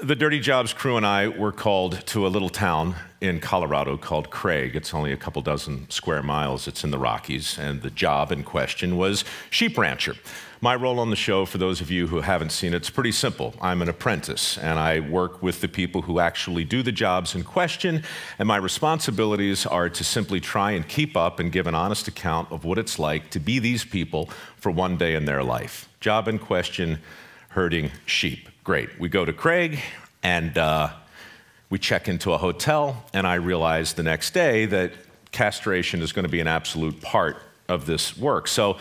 The Dirty Jobs crew and I were called to a little town in Colorado called Craig. It's only a couple dozen square miles. It's in the Rockies, and the job in question was sheep rancher. My role on the show, for those of you who haven't seen it, it's pretty simple. I'm an apprentice, and I work with the people who actually do the jobs in question, and my responsibilities are to simply try and keep up and give an honest account of what it's like to be these people for one day in their life. Job in question, herding sheep. Great. We go to Craig, and we check into a hotel, and I realize the next day that castration is going to be an absolute part of this work. So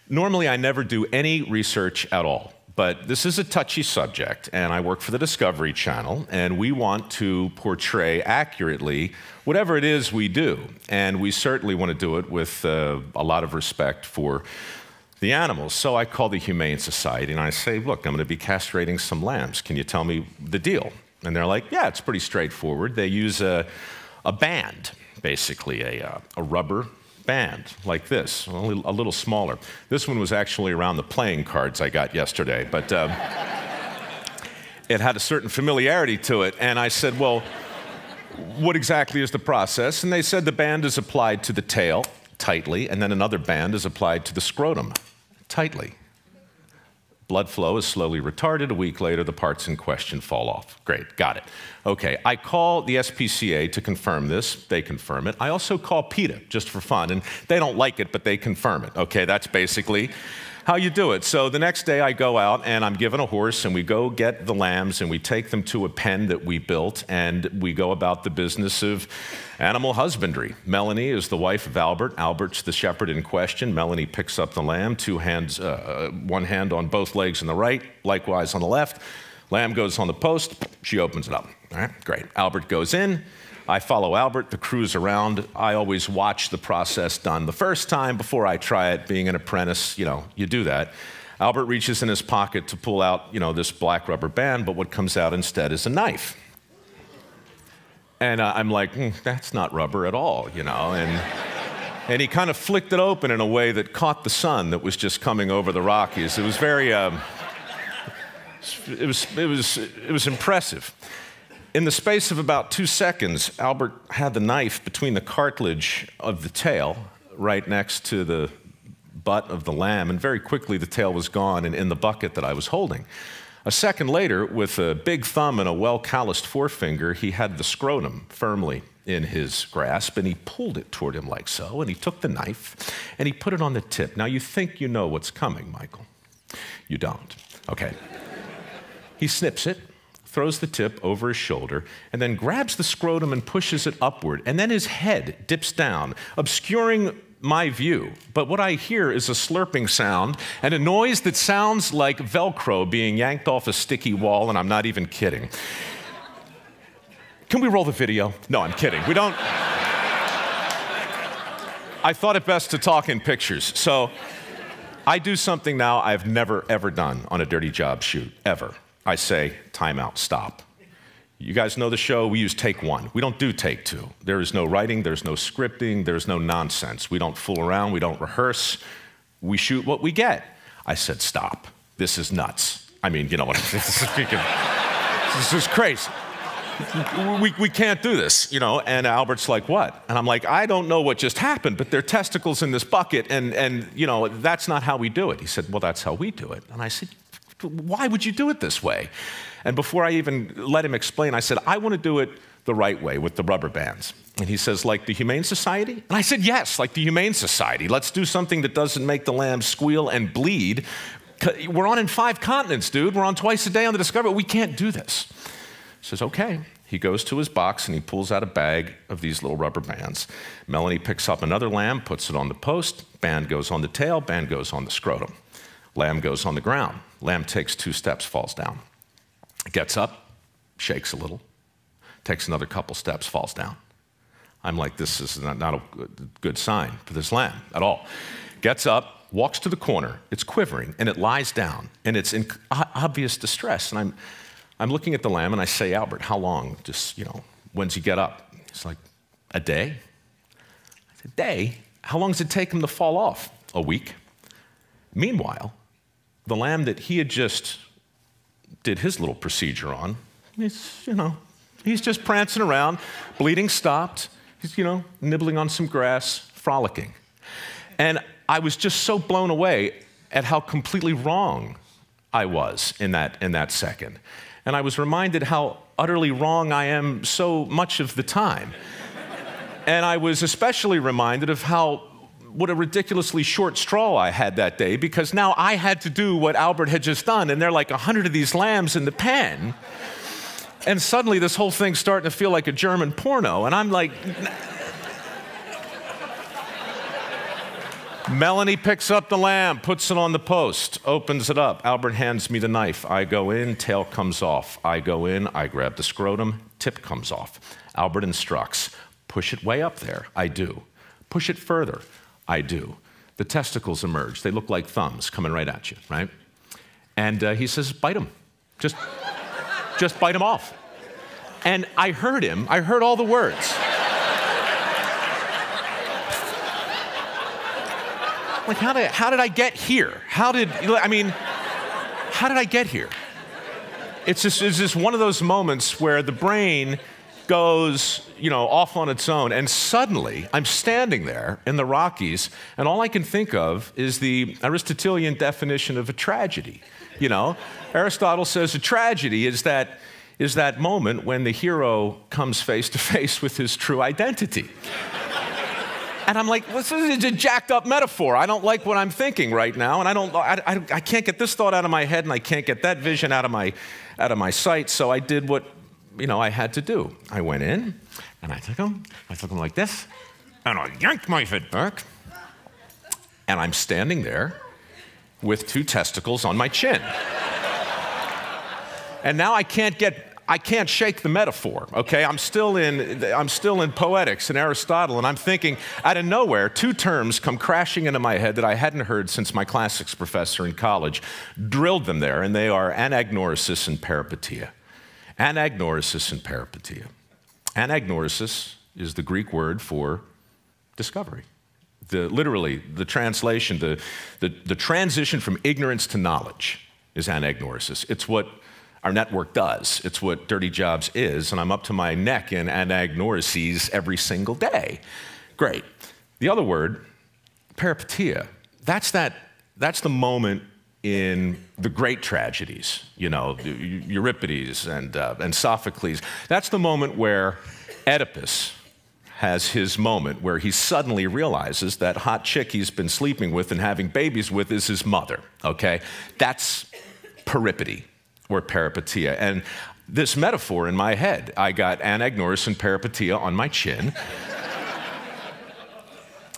normally I never do any research at all, but this is a touchy subject, and I work for the Discovery Channel, and we want to portray accurately whatever it is we do, and we certainly want to do it with a lot of respect for the animals. So I call the Humane Society and I say, look, I'm going to be castrating some lambs. Can you tell me the deal? And they're like, yeah, it's pretty straightforward. They use a band, basically a rubber band like this, only a little smaller. This one was actually around the playing cards I got yesterday, but it had a certain familiarity to it. And I said, well, what exactly is the process? And they said the band is applied to the tail tightly, and then another band is applied to the scrotum tightly. Blood flow is slowly retarded. A week later, the parts in question fall off. Great, got it. Okay, I call the SPCA to confirm this. They confirm it. I also call PETA, just for fun, and they don't like it, but they confirm it. Okay, that's basically how you do it. So the next day I go out and I'm given a horse and we go get the lambs and we take them to a pen that we built and we go about the business of animal husbandry. Melanie is the wife of Albert. Albert's the shepherd in question. Melanie picks up the lamb, one hand on both legs on the right, likewise on the left. Lamb goes on the post, she opens it up. All right, great. Albert goes in. I follow Albert, the crew's around. I always watch the process done the first time before I try it. Being an apprentice, you do that. Albert reaches in his pocket to pull out, this black rubber band, but what comes out instead is a knife. And I'm like, that's not rubber at all, And he kind of flicked it open in a way that caught the sun that was just coming over the Rockies. It was very, it was impressive. In the space of about 2 seconds, Albert had the knife between the cartilage of the tail, right next to the butt of the lamb, and very quickly the tail was gone and in the bucket that I was holding. A second later, with a big thumb and a well-calloused forefinger, he had the scrotum firmly in his grasp, and he pulled it toward him like so, and he took the knife, and he put it on the tip. Now, you think you know what's coming, Michael. You don't. Okay. He snips it, throws the tip over his shoulder, and then grabs the scrotum and pushes it upward, and then his head dips down, obscuring my view. But what I hear is a slurping sound and a noise that sounds like Velcro being yanked off a sticky wall, and I'm not even kidding. Can we roll the video? No, I'm kidding. We don't. I thought it best to talk in pictures. So I do something now I've never, ever done on a Dirty Job shoot, ever. I say, time out, stop. You guys know the show, we use take one. We don't do take two. There is no writing, there's no scripting, there's no nonsense. We don't fool around, we don't rehearse. We shoot what we get. I said, stop. This is nuts. I mean, you know what I'm saying? This is crazy. We can't do this, and Albert's like, what? And I'm like, I don't know what just happened, but there are testicles in this bucket, and that's not how we do it. He said, well, that's how we do it. And I said, why would you do it this way? And before I even let him explain, I said, I want to do it the right way with the rubber bands. And he says, like the Humane Society? And I said, yes, like the Humane Society. Let's do something that doesn't make the lambs squeal and bleed. We're on in 5 continents, dude. We're on twice a day on the Discovery. We can't do this. He says, okay. He goes to his box and he pulls out a bag of these little rubber bands. Melanie picks up another lamb, puts it on the post. Band goes on the tail, band goes on the scrotum. Lamb goes on the ground. Lamb takes 2 steps, falls down. Gets up, shakes a little, takes another couple steps, falls down. I'm like, this is not a good sign for this lamb at all. Gets up, walks to the corner. It's quivering, and it lies down, and it's in obvious distress. And I'm looking at the lamb, and I say, Albert, how long? Just, when's he get up? He's like, a day. I said, a day? How long does it take him to fall off? A week. Meanwhile, the lamb that he had just did his little procedure on He's just prancing around, bleeding stopped. He's, nibbling on some grass, frolicking. And I was just so blown away at how completely wrong I was in that second. And I was reminded how utterly wrong I am so much of the time. And I was especially reminded of what a ridiculously short straw I had that day, because now I had to do what Albert had just done, and there are like 100 of these lambs in the pen. And suddenly this whole thing's starting to feel like a German porno, and I'm like... Melanie picks up the lamb, puts it on the post, opens it up. Albert hands me the knife. I go in, tail comes off. I go in, I grab the scrotum, tip comes off. Albert instructs, push it way up there. I do. Push it further. I do. The testicles emerge. They look like thumbs coming right at you, right? And he says, bite them. Just bite them off. And I heard him. I heard all the words. Like, how did I get here? How did I get here? It's just one of those moments where the brain goes, off on its own, and suddenly I'm standing there in the Rockies, and all I can think of is the Aristotelian definition of a tragedy. Aristotle says a tragedy is that moment when the hero comes face to face with his true identity. And I'm like, this is a jacked up metaphor. I don't like what I'm thinking right now, and I can't get this thought out of my head, and I can't get that vision out of my sight. So I did what I had to do. I went in, and I took him like this, and I yanked my foot back, and I'm standing there with 2 testicles on my chin. And now I can't shake the metaphor, okay? I'm still in poetics and Aristotle, and I'm thinking, out of nowhere, 2 terms come crashing into my head that I hadn't heard since my classics professor in college drilled them there, and they are anagnorisis and peripeteia. Anagnorisis and peripeteia. Anagnorisis is the Greek word for discovery. Literally, the translation, the transition from ignorance to knowledge is anagnorisis. It's what our network does. It's what Dirty Jobs is, and I'm up to my neck in anagnorises every single day. Great. The other word, peripeteia, that's the moment in the great tragedies, Euripides and Sophocles. That's the moment where Oedipus has his moment where he suddenly realizes that hot chick he's been sleeping with and having babies with is his mother, okay? That's peripety, or peripeteia. And this metaphor in my head, I got anagnorisis and peripeteia on my chin.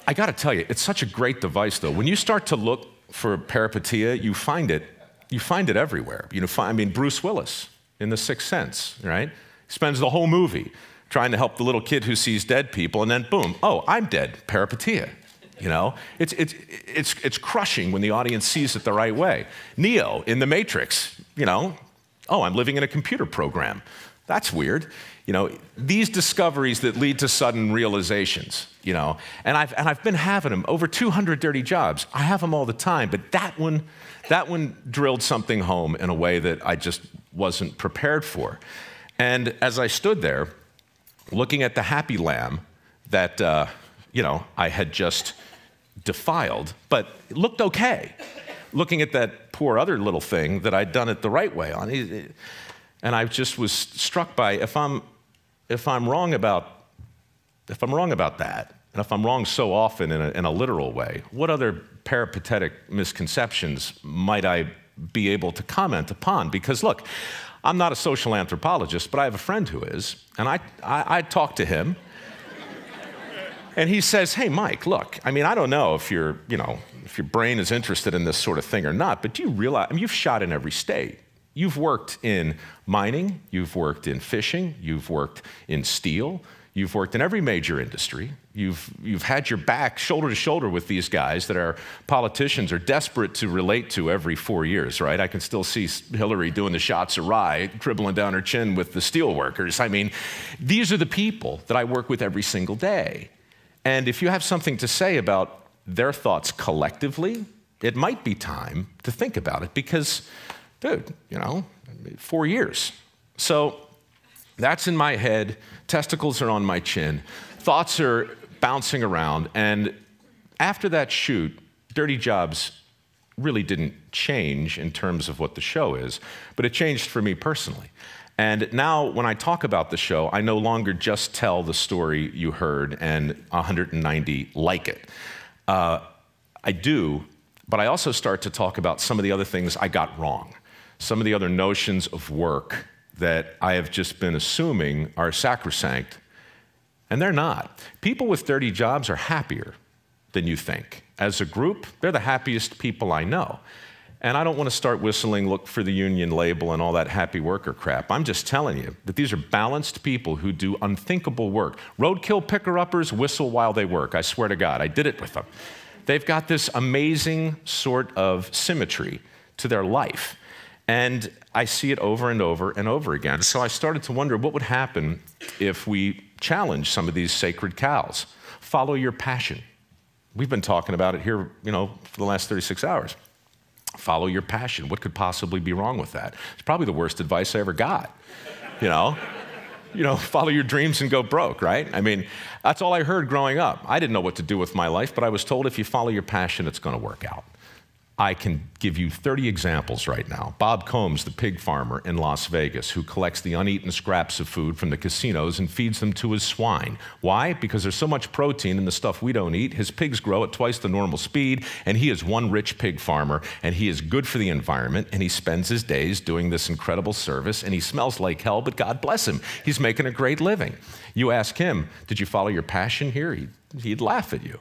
I gotta tell you, it's such a great device though. When you start to look for peripeteia, you find it everywhere. Bruce Willis in The Sixth Sense, right? He spends the whole movie trying to help the little kid who sees dead people, and then boom, oh, I'm dead, peripeteia. It's crushing when the audience sees it the right way. Neo in The Matrix, oh, I'm living in a computer program. That's weird. These discoveries that lead to sudden realizations, and I've been having them, over 200 dirty jobs. I have them all the time, but that one drilled something home in a way that I just wasn't prepared for. And as I stood there, looking at the happy lamb that, I had just defiled, but it looked okay. Looking at that poor other little thing that I'd done it the right way on, and I just was struck by if I'm wrong about that, and if I'm wrong so often in a literal way, what other peripatetic misconceptions might I be able to comment upon? Because look, I'm not a social anthropologist, but I have a friend who is, and I talked to him, and he says, hey, Mike, look, I don't know if your brain is interested in this sort of thing or not, but do you realize, you've shot in every state. You've worked in mining, you've worked in fishing, you've worked in steel, you've worked in every major industry. You've had your back shoulder to shoulder with these guys that our politicians are desperate to relate to every 4 years, right? I can still see Hillary doing the shots of rye, dribbling down her chin with the steel workers. These are the people that I work with every single day. And if you have something to say about their thoughts collectively, it might be time to think about it because, dude, 4 years. So That's in my head, testicles are on my chin, thoughts are bouncing around, and after that shoot, Dirty Jobs really didn't change in terms of what the show is, but it changed for me personally. And now when I talk about the show, I no longer just tell the story you heard and 190 like it. I do, but I also start to talk about some of the other things I got wrong, some of the other notions of work that I have just been assuming are sacrosanct, and they're not. People with dirty jobs are happier than you think. As a group, they're the happiest people I know. And I don't want to start whistling, look for the union label and all that happy worker crap. I'm just telling you that these are balanced people who do unthinkable work. Roadkill picker-uppers whistle while they work. I swear to God, I did it with them. They've got this amazing sort of symmetry to their life. And I see it over and over and over again. So I started to wonder what would happen if we challenge some of these sacred cows. Follow your passion. We've been talking about it here, for the last 36 hours. Follow your passion. What could possibly be wrong with that? It's probably the worst advice I ever got. Follow your dreams and go broke, right? I mean, that's all I heard growing up. I didn't know what to do with my life, but I was told if you follow your passion, it's going to work out. I can give you 30 examples right now. Bob Combs, the pig farmer in Las Vegas, who collects the uneaten scraps of food from the casinos and feeds them to his swine. Why? Because there's so much protein in the stuff we don't eat. His pigs grow at twice the normal speed, and he is one rich pig farmer, and he is good for the environment, and he spends his days doing this incredible service, and he smells like hell, but God bless him. He's making a great living. You ask him, did you follow your passion here? He'd laugh at you.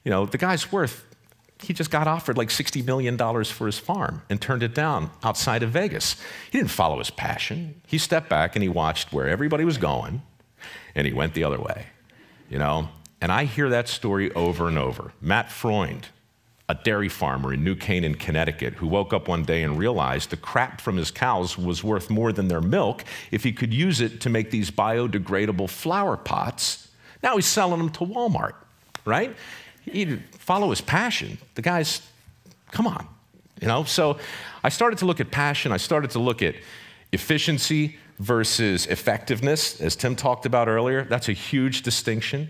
The guy's he just got offered like $60 million for his farm and turned it down outside of Vegas. He didn't follow his passion. He stepped back and he watched where everybody was going, and he went the other way, And I hear that story over and over. Matt Freund, a dairy farmer in New Canaan, Connecticut, who woke up one day and realized the crap from his cows was worth more than their milk if he could use it to make these biodegradable flower pots. Now he's selling them to Walmart, right? He'd follow his passion. The guy's, come on, So I started to look at passion. I started to look at efficiency versus effectiveness, as Tim talked about earlier. That's a huge distinction.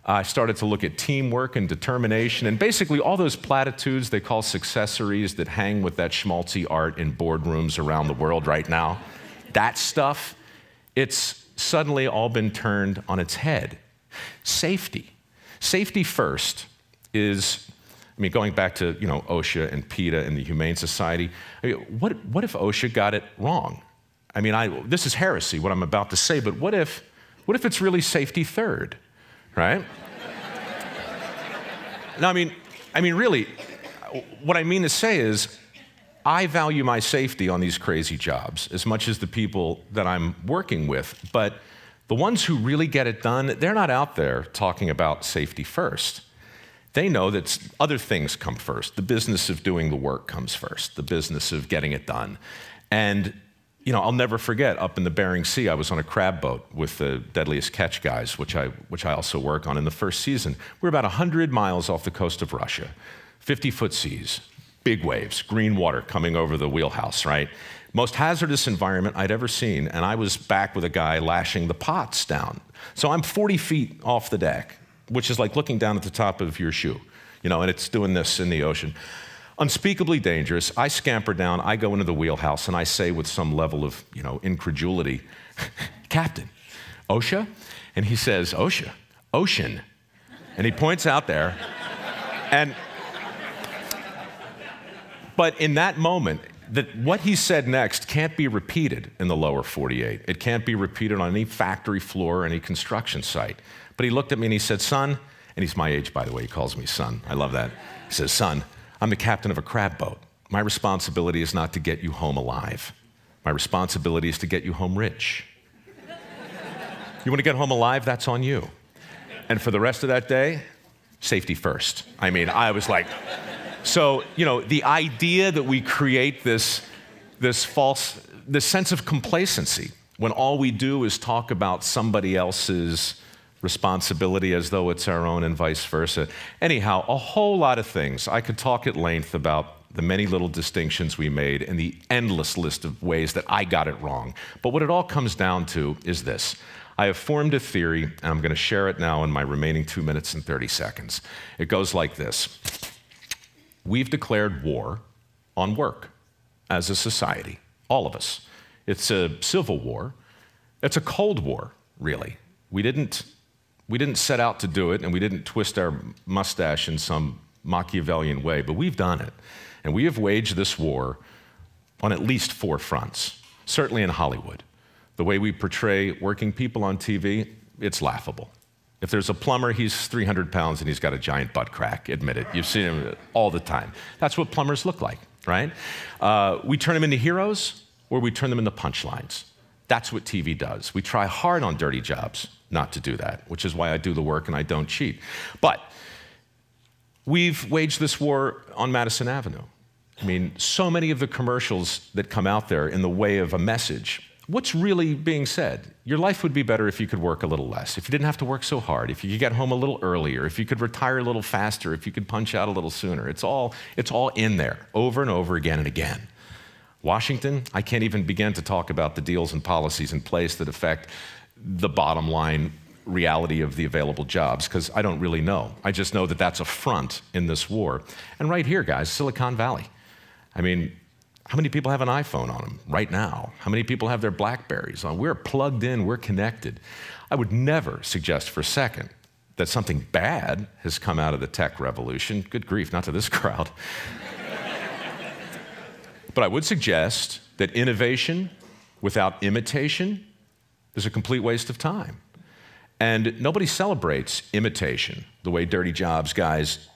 I started to look at teamwork and determination and basically all those platitudes they call successories that hang with that schmaltzy art in boardrooms around the world right now. That stuff, it's suddenly all been turned on its head. Safety. Safety first is, going back to, OSHA and PETA and the Humane Society. What if OSHA got it wrong? This is heresy, what I'm about to say, but what if it's really safety third, right? No, really, what I mean to say is, I value my safety on these crazy jobs as much as the people that I'm working with, but the ones who really get it done, they're not out there talking about safety first. They know that other things come first. The business of doing the work comes first, the business of getting it done. And, I'll never forget, up in the Bering Sea, I was on a crab boat with the Deadliest Catch guys, which I also work on in the first season. We're about 100 miles off the coast of Russia, 50-foot seas, big waves, green water coming over the wheelhouse, right? Most hazardous environment I'd ever seen, and I was back with a guy lashing the pots down. So I'm 40 feet off the deck, which is like looking down at the top of your shoe, and it's doing this in the ocean. Unspeakably dangerous. I scamper down, I go into the wheelhouse, and I say with some level of, incredulity, Captain, OSHA? And he says, OSHA, ocean. And he points out there, but in that moment, what he said next can't be repeated in the lower 48. It can't be repeated on any factory floor or any construction site. But he looked at me and he said, son, and he's my age, by the way, he calls me son. I love that. He says, son, I'm the captain of a crab boat. My responsibility is not to get you home alive. My responsibility is to get you home rich. You want to get home alive? That's on you. And for the rest of that day, safety first. I was like, so, the idea that we create this sense of complacency when all we do is talk about somebody else's responsibility as though it's our own and vice versa. Anyhow, a whole lot of things. I could talk at length about the many little distinctions we made and the endless list of ways that I got it wrong. But what it all comes down to is this. I have formed a theory, and I'm going to share it now in my remaining 2 minutes and 30 seconds. It goes like this. We've declared war on work as a society, all of us. It's a civil war. It's a Cold War, really. We didn't set out to do it, and we didn't twist our mustache in some Machiavellian way, but we've done it. And we have waged this war on at least 4 fronts, certainly in Hollywood. The way we portray working people on TV, it's laughable. If there's a plumber, he's 300 pounds and he's got a giant butt crack, admit it. You've seen him all the time. That's what plumbers look like, right? We turn them into heroes or we turn them into punchlines. That's what TV does. We try hard on dirty jobs not to do that, which is why I do the work and I don't cheat. But we've waged this war on Madison Avenue. I mean, so many of the commercials that come out there in the way of a message, what's really being said? Your life would be better if you could work a little less, if you didn't have to work so hard, if you could get home a little earlier, if you could retire a little faster, if you could punch out a little sooner. It's all in there, over and over again and again. Washington, I can't even begin to talk about the deals and policies in place that affect the bottom line reality of the available jobs, because I don't really know. I just know that that's a front in this war. And right here, guys, Silicon Valley. I mean, how many people have an iPhone on them right now? How many people have their Blackberries on? We're plugged in, we're connected. I would never suggest for a second that something bad has come out of the tech revolution. Good grief, not to this crowd. But I would suggest that innovation without imitation is a complete waste of time. And nobody celebrates imitation the way dirty jobs guys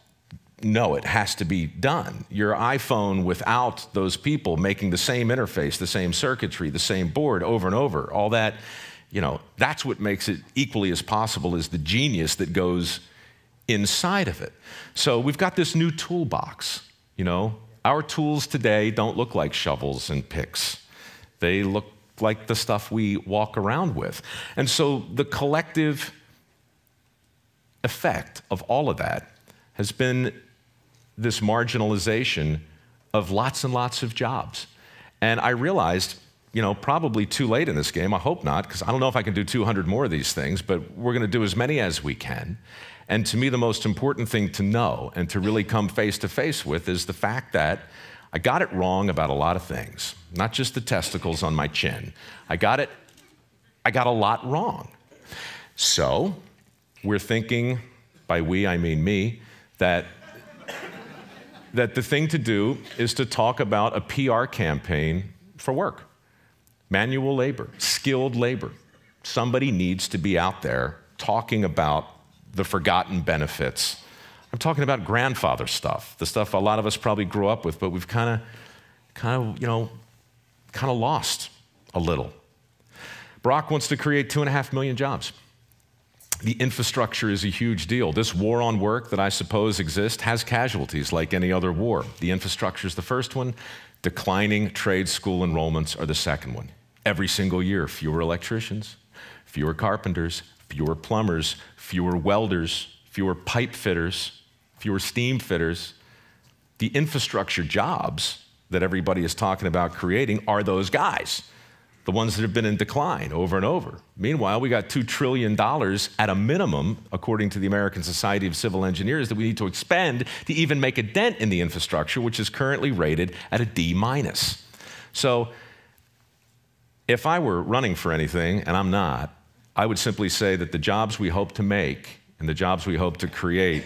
know it has to be done. Your iPhone without those people making the same interface, the same circuitry, the same board over and over, all that, you know, that's what makes it equally as possible as the genius that goes inside of it. So we've got this new toolbox, you know. Our tools today don't look like shovels and picks. They look like the stuff we walk around with. And so the collective effect of all of that has been this marginalization of lots and lots of jobs. And I realized, you know, probably too late in this game, I hope not, because I don't know if I can do 200 more of these things, but we're going to do as many as we can. And to me, the most important thing to know and to really come face to face with is the fact that I got it wrong about a lot of things, not just the testicles on my chin. I got a lot wrong. So we're thinking, by we, I mean me, that the thing to do is to talk about a PR campaign for work. Manual labor, skilled labor. Somebody needs to be out there talking about the forgotten benefits. I'm talking about grandfather stuff, the stuff a lot of us probably grew up with, but we've kind of lost a little. Barack wants to create 2.5 million jobs. The infrastructure is a huge deal. This war on work that I suppose exists has casualties like any other war. The infrastructure is the first one. Declining trade school enrollments are the second one. Every single year, fewer electricians, fewer carpenters, fewer plumbers, fewer welders, fewer pipe fitters, fewer steam fitters. The infrastructure jobs that everybody is talking about creating are those guys, the ones that have been in decline over and over. Meanwhile, we got $2 trillion at a minimum, according to the American Society of Civil Engineers, that we need to expend to even make a dent in the infrastructure, which is currently rated at a D-. So if I were running for anything, and I'm not, I would simply say that the jobs we hope to make and the jobs we hope to create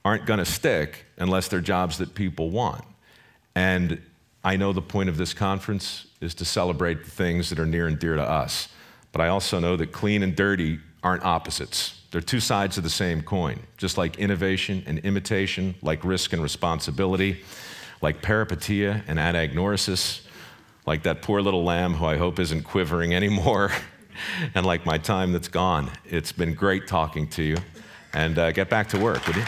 aren't going to stick unless they're jobs that people want. And I know the point of this conference is to celebrate the things that are near and dear to us. But I also know that clean and dirty aren't opposites. They're two sides of the same coin, just like innovation and imitation, like risk and responsibility, like peripeteia and anagnorisis, like that poor little lamb who I hope isn't quivering anymore, and like my time that's gone. It's been great talking to you. And get back to work, would you?